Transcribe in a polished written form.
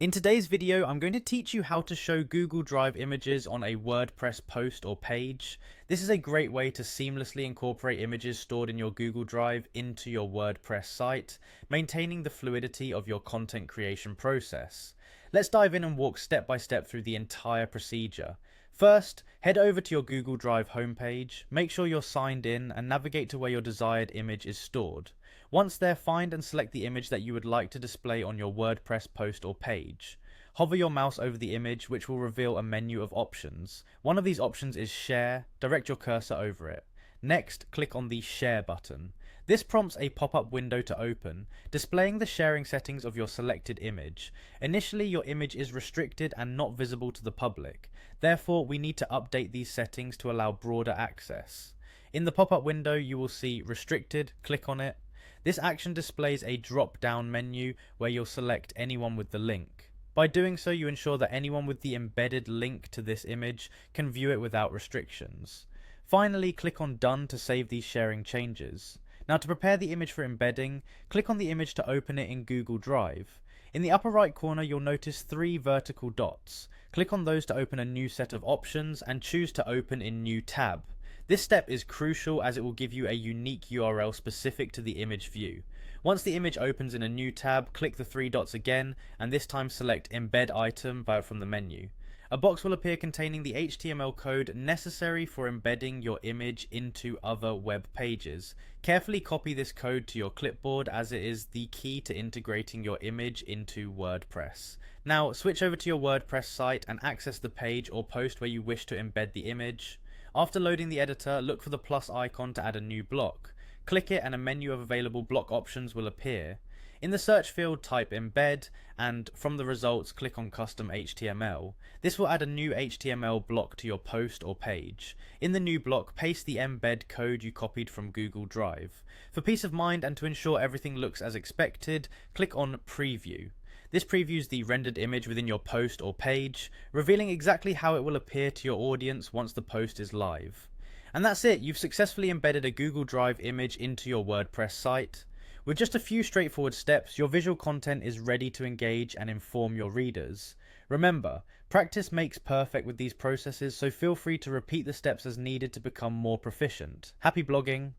In today's video, I'm going to teach you how to show Google Drive images on a WordPress post or page. This is a great way to seamlessly incorporate images stored in your Google Drive into your WordPress site, maintaining the fluidity of your content creation process. Let's dive in and walk step by step through the entire procedure. First, head over to your Google Drive homepage, make sure you're signed in and navigate to where your desired image is stored. Once there, find and select the image that you would like to display on your WordPress post or page. Hover your mouse over the image, which will reveal a menu of options. One of these options is Share. Direct your cursor over it. Next, click on the Share button. This prompts a pop-up window to open, displaying the sharing settings of your selected image. Initially, your image is restricted and not visible to the public. Therefore, we need to update these settings to allow broader access. In the pop-up window, you will see Restricted. Click on it. This action displays a drop-down menu where you'll select anyone with the link. By doing so, you ensure that anyone with the embedded link to this image can view it without restrictions. Finally, click on Done to save these sharing changes. Now, to prepare the image for embedding, click on the image to open it in Google Drive. In the upper right corner, you'll notice 3 vertical dots. Click on those to open a new set of options and choose to open in New Tab. This step is crucial as it will give you a unique URL specific to the image view. Once the image opens in a new tab, click the 3 dots again and this time select Embed Item from the menu. A box will appear containing the HTML code necessary for embedding your image into other web pages. Carefully copy this code to your clipboard as it is the key to integrating your image into WordPress. Now switch over to your WordPress site and access the page or post where you wish to embed the image. After loading the editor, look for the plus icon to add a new block. Click it and a menu of available block options will appear. In the search field, type embed and from the results, click on custom HTML. This will add a new HTML block to your post or page. In the new block, paste the embed code you copied from Google Drive. For peace of mind and to ensure everything looks as expected, click on Preview. This previews the rendered image within your post or page, revealing exactly how it will appear to your audience once the post is live. And that's it, you've successfully embedded a Google Drive image into your WordPress site. With just a few straightforward steps, your visual content is ready to engage and inform your readers. Remember, practice makes perfect with these processes, so feel free to repeat the steps as needed to become more proficient. Happy blogging!